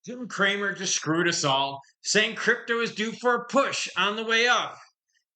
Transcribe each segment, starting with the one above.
Jim Cramer just screwed us all, saying crypto is due for a push on the way up.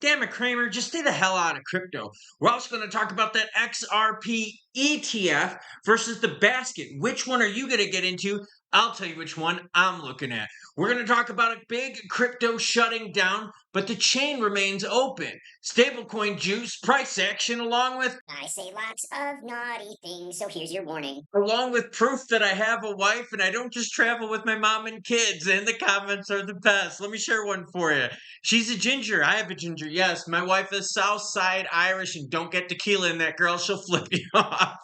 Damn it, Cramer, just stay the hell out of crypto. We're also going to talk about that XRP ETF versus the basket. Which one are you going to get into? I'll tell you which one I'm looking at. We're going to talk about a big crypto shutting down, but the chain remains open. Stablecoin juice, price action, I say lots of naughty things, so here's your warning. along with proof that I have a wife and I don't just travel with my mom and kids. And the comments are the best. Let me share one for you. She's a ginger. I have a ginger. Yes, my wife is South Side Irish, and don't get tequila in that girl. She'll flip you off.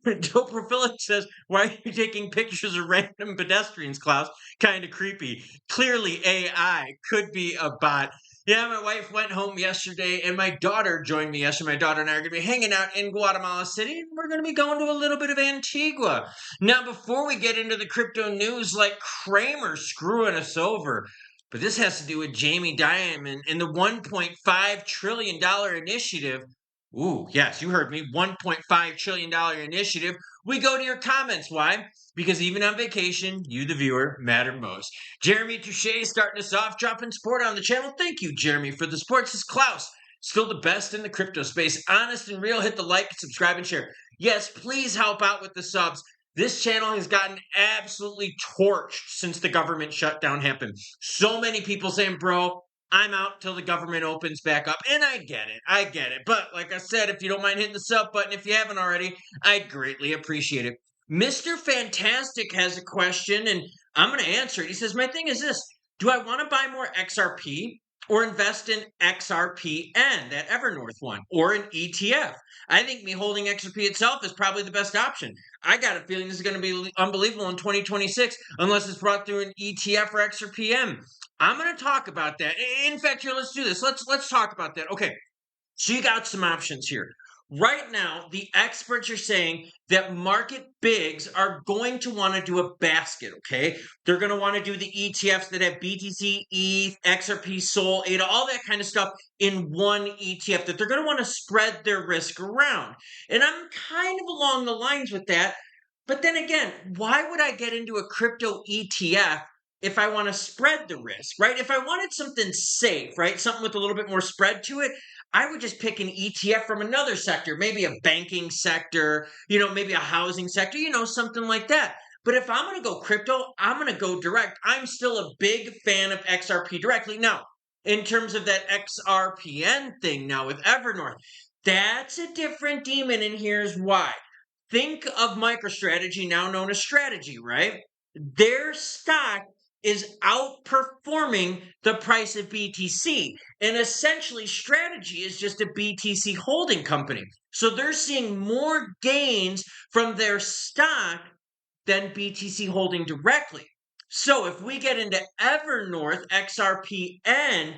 Doprophilic says, "Why are you taking pictures of random pedestrians, Klaus? Kind of creepy. Clearly AI. Could be a bot." Yeah, my wife went home yesterday, and my daughter joined me yesterday. My daughter and I are going to be hanging out in Guatemala City, and we're going to be going to a little bit of Antigua. Now, before we get into the crypto news, like Cramer screwing us over, but this has to do with Jamie Dimon and the $1.5 trillion initiative. Ooh, yes, you heard me. $1.5 trillion initiative. We go to your comments. Why? Because even on vacation, you, the viewer, matter most. Jeremy Touche starting us off, dropping support on the channel. Thank you, Jeremy, for the support. This is Klaus, still the best in the crypto space. Honest and real. Hit the like, subscribe, and share. Yes, please help out with the subs. This channel has gotten absolutely torched since the government shutdown happened. So many people saying, bro, I'm out till the government opens back up. And I get it. I get it. But like I said, if you don't mind hitting the sub button, if you haven't already, I'd greatly appreciate it. Mr. Fantastic has a question, and I'm going to answer it. He says, my thing is this. Do I want to buy more XRP or invest in XRPN, that Evernorth one, or an ETF? I think me holding XRP itself is probably the best option. I got a feeling this is going to be unbelievable in 2026 unless it's brought through an ETF or XRPM. I'm going to talk about that. In fact, here, let's do this. Let's talk about that. Okay, so you got some options here. Right now, the experts are saying that market bigs are going to want to do a basket, okay? They're going to want to do the ETFs that have BTC, ETH, XRP, SOL, ADA, all that kind of stuff in one ETF, that they're going to want to spread their risk around. And I'm kind of along the lines with that. But then again, why would I get into a crypto ETF if I want to spread the risk, right? If I wanted something safe, right? Something with a little bit more spread to it, I would just pick an ETF from another sector, maybe a banking sector, maybe a housing sector, something like that. But if I'm going to go crypto, I'm going to go direct. I'm still a big fan of XRP directly. Now, in terms of that XRPN thing now with Evernorth, that's a different demon, and here's why. Think of MicroStrategy, now known as Strategy, right? Their stock is outperforming the price of BTC. And essentially, Strategy is just a BTC holding company. So they're seeing more gains from their stock than BTC holding directly. So if we get into Evernorth XRPN,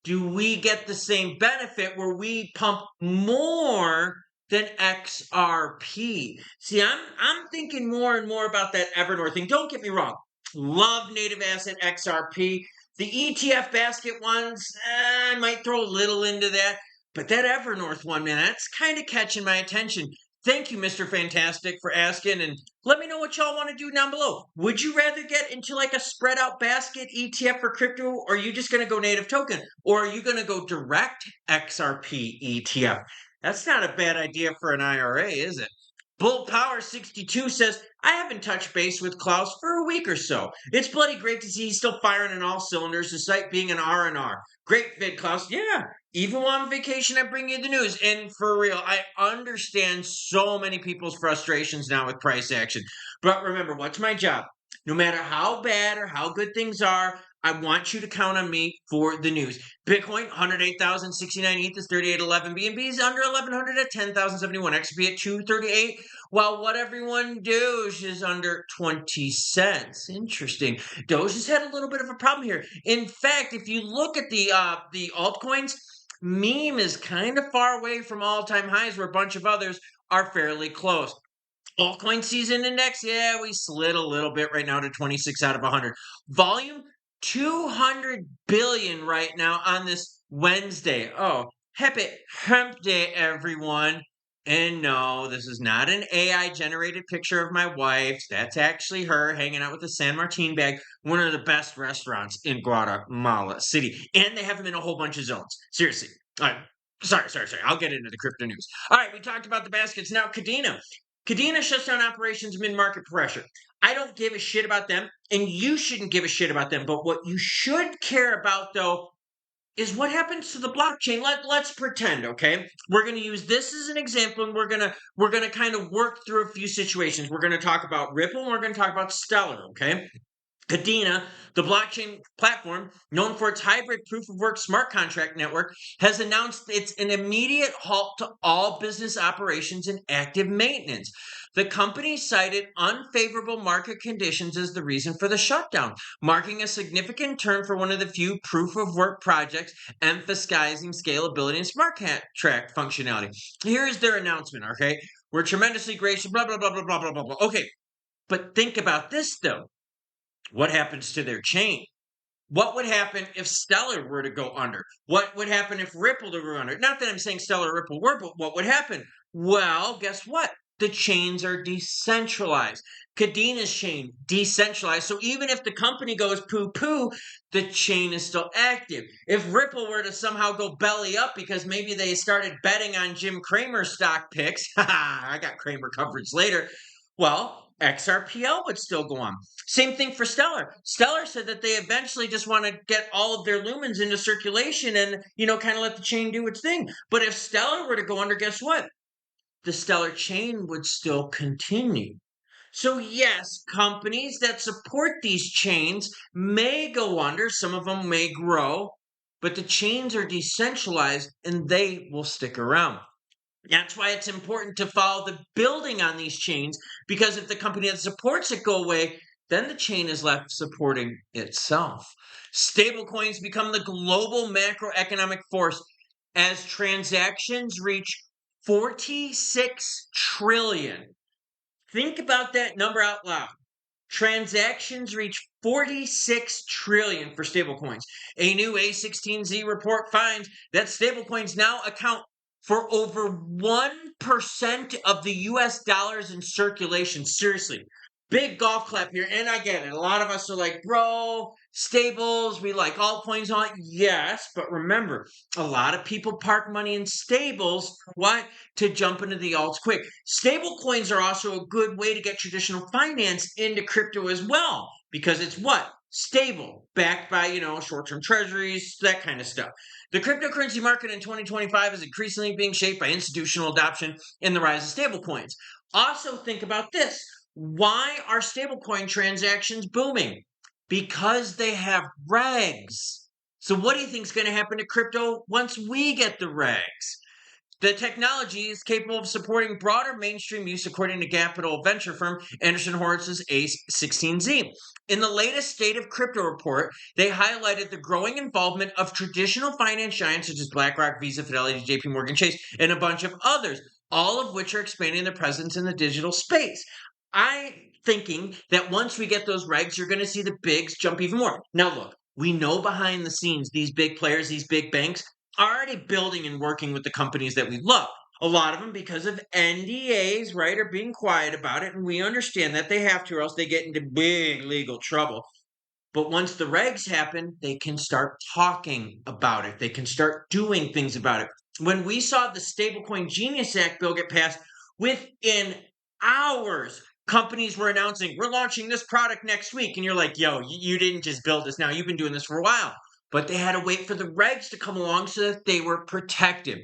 do we get the same benefit where we pump more than XRP? See, I'm thinking more and more about that Evernorth thing. Don't get me wrong. Love native asset XRP. The ETF basket ones, I might throw a little into that. But that Evernorth one, man, that's kind of catching my attention. Thank you, Mr. Fantastic, for asking. And let me know what y'all want to do down below. Would you rather get into like a spread out basket ETF for crypto, or are you just going to go native token? Or are you going to go direct XRP ETF? That's not a bad idea for an IRA, is it? Bull Power 62 says, I haven't touched base with Klaus for a week or so. It's bloody great to see he's still firing on all cylinders despite being an R&R. Great fit, Klaus. Yeah, even while on vacation, I bring you the news. And for real, I understand so many people's frustrations now with price action. But remember, what's my job? No matter how bad or how good things are, I want you to count on me for the news. Bitcoin, 108,069 ETH is 3811. BNB is under 1100 at 10,071. XRP at 238. While what everyone Doge is under 20 cents. Interesting. Doge has had a little bit of a problem here. In fact, if you look at the altcoins, meme is kind of far away from all-time highs, where a bunch of others are fairly close. Altcoin season index, yeah, we slid a little bit right now to 26 out of 100. Volume, 200 billion right now on this Wednesday. Oh, happy hump day, everyone. And no, this is not an AI generated picture of my wife. That's actually her hanging out with a San Martin bag, one of the best restaurants in Guatemala City. And they have them in a whole bunch of zones. Seriously. All right. Sorry. I'll get into the crypto news. All right, we talked about the baskets. Now, Cadena. Cadena shuts down operations amid market pressure. I don't give a shit about them, and you shouldn't give a shit about them. But what you should care about, though, is what happens to the blockchain. Let's pretend, okay? We're going to use this as an example, and we're going to kind of work through a few situations. We're going to talk about Ripple, and we're going to talk about Stellar, okay? Cadena, the blockchain platform known for its hybrid proof of work smart contract network, has announced it's an immediate halt to all business operations and active maintenance. The company cited unfavorable market conditions as the reason for the shutdown, marking a significant turn for one of the few proof of work projects emphasizing scalability and smart contract functionality. Here is their announcement, okay? We're tremendously gracious, blah, blah, blah, blah, blah, blah, blah, blah. Okay, but think about this, though. What happens to their chain? What would happen if Stellar were to go under? What would happen if Ripple were under? Not that I'm saying Stellar or Ripple were, but what would happen? Well, guess what? The chains are decentralized. Cadena's chain, decentralized. So even if the company goes poo-poo, the chain is still active. If Ripple were to somehow go belly up because maybe they started betting on Jim Cramer stock picks, I got Cramer coverage later, well, XRPL would still go on. Same thing for Stellar. Stellar said that they eventually just want to get all of their lumens into circulation and, kind of let the chain do its thing. But if Stellar were to go under, guess what? The Stellar chain would still continue. So yes, companies that support these chains may go under, some of them may grow, but the chains are decentralized and they will stick around. That's why it's important to follow the building on these chains, because if the company that supports it go away, then the chain is left supporting itself. Stablecoins become the global macroeconomic force as transactions reach 46 trillion. Think about that number out loud. Transactions reach 46 trillion for stablecoins. A new A16Z report finds that stablecoins now account for over 1% of the US dollars in circulation. Seriously, big golf clap here. And I get it. A lot of us are like, bro, stables, we like altcoins on. Yes, but remember, a lot of people park money in stables. What? To jump into the alts quick. Stable coins are also a good way to get traditional finance into crypto as well, because it's what? Stable, backed by, short-term treasuries, that kind of stuff. The cryptocurrency market in 2025 is increasingly being shaped by institutional adoption and the rise of stablecoins. Also, think about this. Why are stablecoin transactions booming? Because they have regs. So what do you think is going to happen to crypto once we get the regs? The technology is capable of supporting broader mainstream use, according to capital venture firm Anderson Horowitz's A16Z. In the latest State of Crypto report, they highlighted the growing involvement of traditional finance giants such as BlackRock, Visa, Fidelity, JP Morgan Chase, and a bunch of others, all of which are expanding their presence in the digital space. I'm thinking that once we get those regs, you're going to see the bigs jump even more. Now, look, we know behind the scenes, these big players, these big banks, are already building and working with the companies that we love. A lot of them because of NDAs, right, are being quiet about it, and we understand that they have to, or else they get into big legal trouble. But once the regs happen, they can start talking about it. They can start doing things about it. When we saw the Stablecoin Genius Act bill get passed, within hours, companies were announcing, we're launching this product next week. And you're like, yo, you didn't just build this now. You've been doing this for a while. But they had to wait for the regs to come along so that they were protected.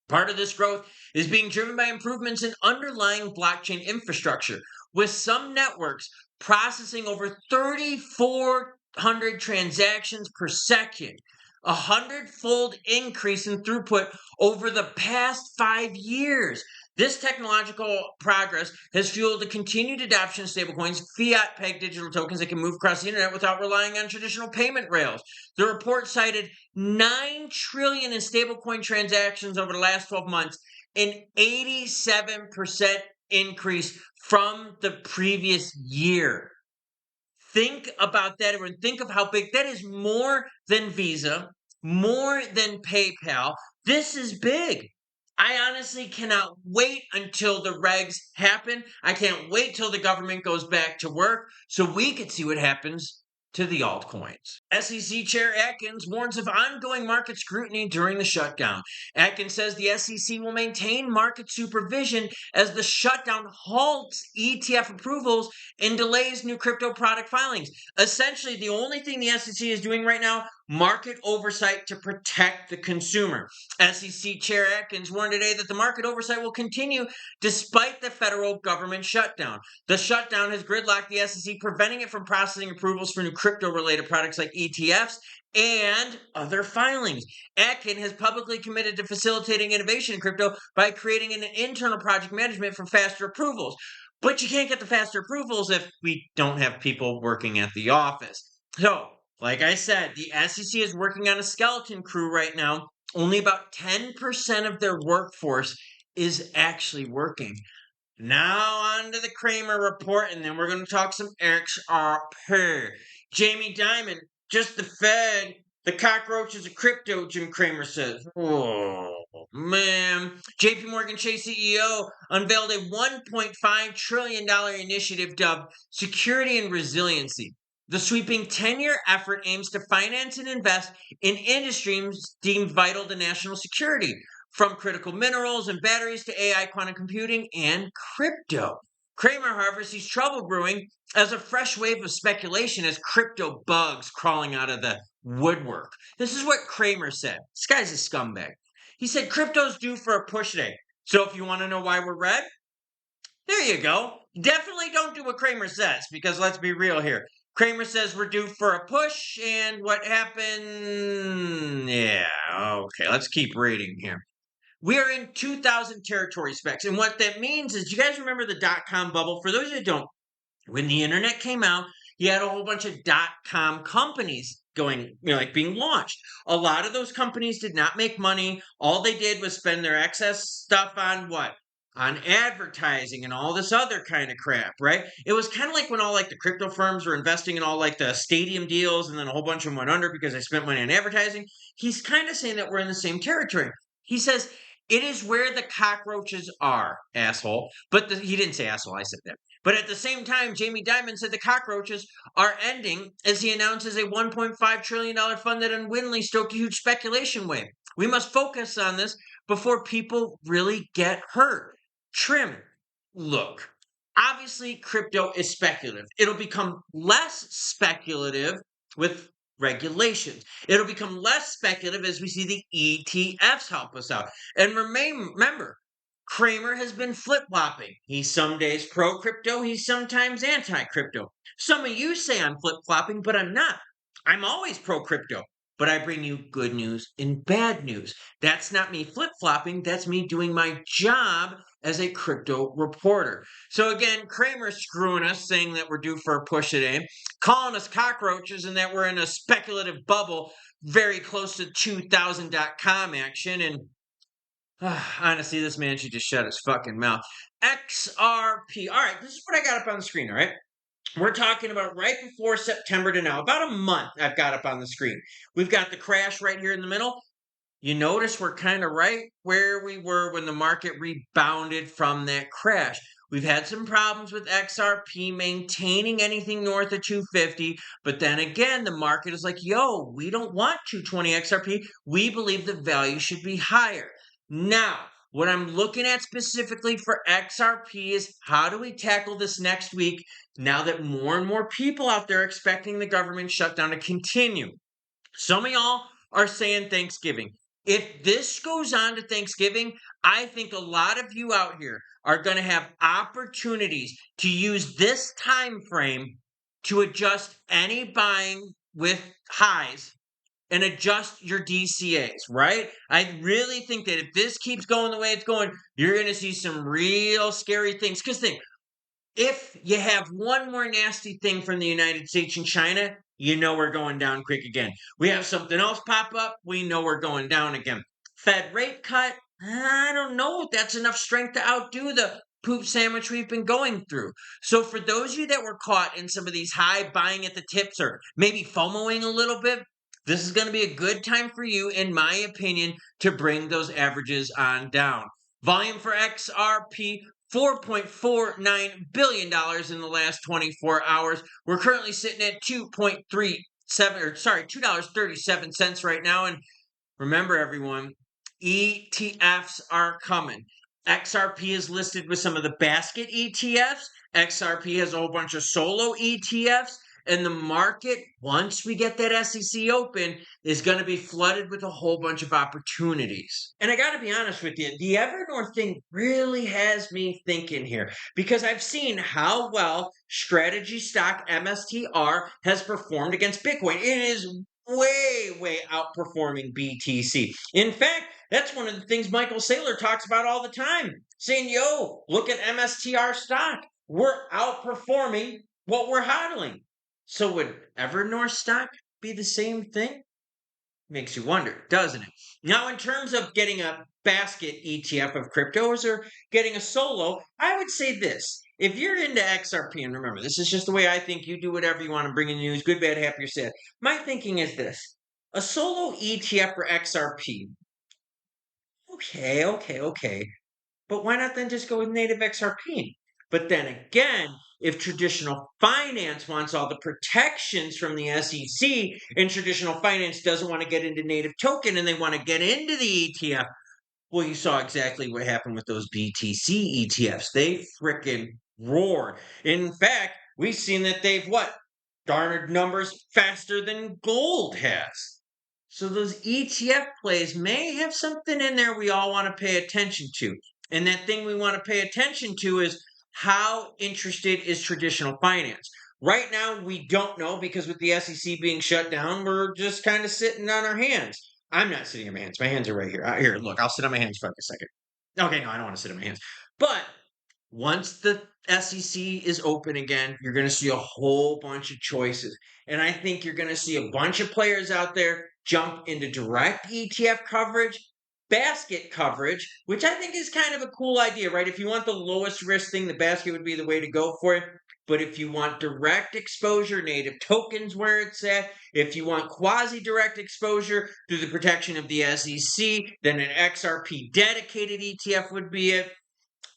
Part of this growth is being driven by improvements in underlying blockchain infrastructure, with some networks processing over 3,400 transactions per second, a 100-fold increase in throughput over the past 5 years. This technological progress has fueled the continued adoption of stablecoins, fiat-pegged digital tokens that can move across the internet without relying on traditional payment rails. The report cited 9 trillion in stablecoin transactions over the last 12 months, an 87% increase from the previous year. Think about that, everyone. Think of how big that is. More than Visa, more than PayPal. This is big. I honestly cannot wait until the regs happen. I can't wait till the government goes back to work so we can see what happens to the altcoins. SEC Chair Atkins warns of ongoing market scrutiny during the shutdown. Atkins says the SEC will maintain market supervision as the shutdown halts ETF approvals and delays new crypto product filings. Essentially, the only thing the SEC is doing right now, market oversight to protect the consumer. SEC Chair Atkins warned today that the market oversight will continue despite the federal government shutdown. The shutdown has gridlocked the SEC, preventing it from processing approvals for new crypto-related products like ETFs and other filings. Atkins has publicly committed to facilitating innovation in crypto by creating an internal project management for faster approvals. But you can't get the faster approvals if we don't have people working at the office. So, like I said, the SEC is working on a skeleton crew right now. Only about 10% of their workforce is actually working. Now on to the Cramer report, and then we're going to talk some Xrp. Jamie Dimon, just the Fed. The cockroaches of crypto, Jim Cramer says. Oh, man. JP Morgan Chase CEO unveiled a $1.5 trillion initiative dubbed Security and Resiliency. The sweeping 10-year effort aims to finance and invest in industries deemed vital to national security, from critical minerals and batteries to AI, quantum computing, and crypto. Cramer, however, sees trouble brewing as a fresh wave of speculation as crypto bugs crawling out of the woodwork. This is what Cramer said. This guy's a scumbag. He said crypto's due for a push today. So if you want to know why we're red, there you go. Definitely don't do what Cramer says, because let's be real here. Cramer says we're due for a push, and what happened? Yeah, okay, let's keep reading here. We are in 2000 territory specs. And what that means is, you guys remember the dot-com bubble? For those who don't, when the internet came out, you had a whole bunch of dot-com companies going, like being launched. A lot of those companies did not make money. All they did was spend their excess stuff on what? On advertising and all this other kind of crap, right? It was kind of like when all like the crypto firms were investing in all like the stadium deals, and then a whole bunch of them went under because they spent money on advertising. He's kind of saying that we're in the same territory. He says, it is where the cockroaches are, asshole. But he didn't say asshole, I said that. But at the same time, Jamie Dimon said the cockroaches are ending as he announces a $1.5 trillion fund that unwittingly stoked a huge speculation wave. We must focus on this before people really get hurt. Trim. Look, obviously crypto is speculative. It'll become less speculative with regulations. It'll become less speculative as we see the ETFs help us out. And remember, Cramer has been flip-flopping. He's some days pro-crypto, he's sometimes anti-crypto. Some of you say I'm flip-flopping, but I'm not. I'm always pro-crypto, but I bring you good news and bad news. That's not me flip-flopping, that's me doing my job as a crypto reporter. So again, Cramer's screwing us, saying that we're due for a push today, calling us cockroaches and that we're in a speculative bubble very close to 2000.com action. And honestly, this man should just shut his fucking mouth. XRP. All right, this is what I got up on the screen, all right? We're talking about right before September to now. About a month I've got up on the screen. We've got the crash right here in the middle. You notice we're kind of right where we were when the market rebounded from that crash. We've had some problems with XRP maintaining anything north of 250, but then again, the market is like, yo, we don't want 220 XRP. We believe the value should be higher. Now, what I'm looking at specifically for XRP is how do we tackle this next week now that more and more people out there are expecting the government shutdown to continue. Some of y'all are saying Thanksgiving. If this goes on to Thanksgiving, I think a lot of you out here are going to have opportunities to use this time frame to adjust any buying with highs and adjust your DCAs, right? I really think that if this keeps going the way it's going, you're going to see some real scary things. Because think, if you have one more nasty thing from the United States and China, you know we're going down quick again. We have something else pop up, we know we're going down again. Fed rate cut, I don't know if that's enough strength to outdo the poop sandwich we've been going through. So for those of you that were caught in some of these high buying at the tips or maybe FOMOing a little bit, This is going to be a good time for you, in my opinion, to bring those averages on down. Volume for XRP, $4.49 billion in the last 24 hours. We're currently sitting at 2.37 right now. And remember, everyone, ETFs are coming. XRP is listed with some of the basket ETFs. XRP has a whole bunch of solo ETFs. And the market, once we get that SEC open, is going to be flooded with a whole bunch of opportunities. And I got to be honest with you, the Evernorth thing really has me thinking here, because I've seen how well strategy stock MSTR has performed against Bitcoin. It is way outperforming BTC. In fact, that's one of the things Michael Saylor talks about all the time, saying, yo, look at MSTR stock. We're outperforming what we're hodling. So would Evernorth stock be the same thing? Makes you wonder, doesn't it? Now, in terms of getting a basket ETF of cryptos or getting a solo, I would say this. If you're into XRP, and remember, this is just the way I think, you do whatever you want to bring in news, good, bad, happy, or sad. My thinking is this. A solo ETF for XRP. Okay. But why not then just go with native XRP? But then again, if traditional finance wants all the protections from the SEC and traditional finance doesn't want to get into native token and they want to get into the ETF, well, you saw exactly what happened with those BTC ETFs. They frickin' roared. In fact, we've seen that they've garnered numbers faster than gold has. So those ETF plays may have something in there we all want to pay attention to. And that thing we want to pay attention to is, how interested is traditional finance? Right now, we don't know, because with the SEC being shut down, we're just kind of sitting on our hands. I'm not sitting on my hands. My hands are right here. Here, look, I'll sit on my hands for a second. Okay, no, I don't want to sit on my hands. But once the SEC is open again, you're going to see a whole bunch of choices. And I think you're going to see a bunch of players out there jump into direct ETF coverage, basket coverage, which I think is kind of a cool idea, right? If you want the lowest risk thing, the basket would be the way to go for it. But if you want direct exposure, native tokens where it's at, if you want quasi-direct exposure through the protection of the SEC, then an XRP dedicated ETF would be it.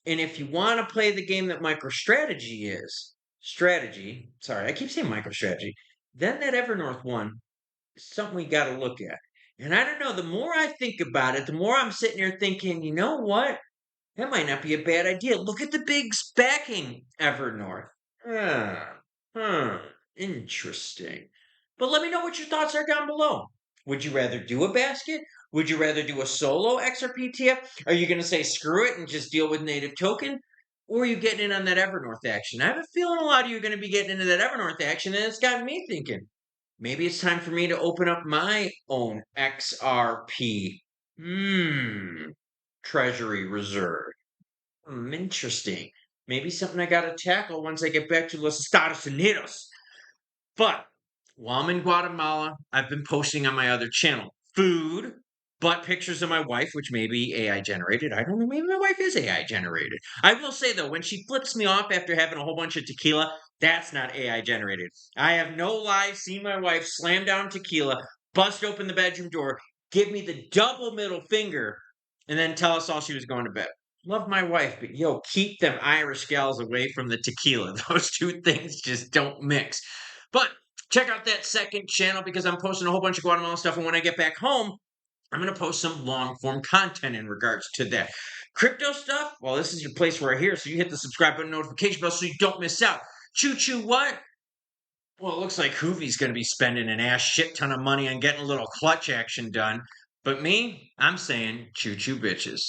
And if you want to play the game that MicroStrategy is, I keep saying MicroStrategy, then that Evernorth one is something we got to look at. And I don't know, the more I think about it, the more I'm sitting here thinking, you know what? That might not be a bad idea. Look at the bigs backing Evernorth. Interesting. But let me know what your thoughts are down below. Would you rather do a basket? Would you rather do a solo XRP ETF? Are you going to say screw it and just deal with native token? Or are you getting in on that Evernorth action? I have a feeling a lot of you are going to be getting into that Evernorth action, and it's got me thinking, maybe it's time for me to open up my own XRP treasury reserve. Interesting. Maybe something I got to tackle once I get back to Los Estados Unidos. But while I'm in Guatemala, I've been posting on my other channel food, butt pictures of my wife, which may be AI generated. I don't know. Maybe my wife is AI generated. I will say, though, when she flips me off after having a whole bunch of tequila, that's not AI generated. I have no lie seen my wife slam down tequila, bust open the bedroom door, give me the double middle finger, and then tell us all she was going to bed. Love my wife, but yo, keep them Irish gals away from the tequila. Those two things just don't mix. But check out that second channel, because I'm posting a whole bunch of Guatemala stuff. And when I get back home, I'm going to post some long form content in regards to that. Crypto stuff, well, this is your place where I hear. So you hit the subscribe button, notification bell, so you don't miss out. Choo choo what? Well, it looks like Hoovie's going to be spending an ass shit ton of money on getting a little clutch action done. But me, I'm saying choo choo bitches.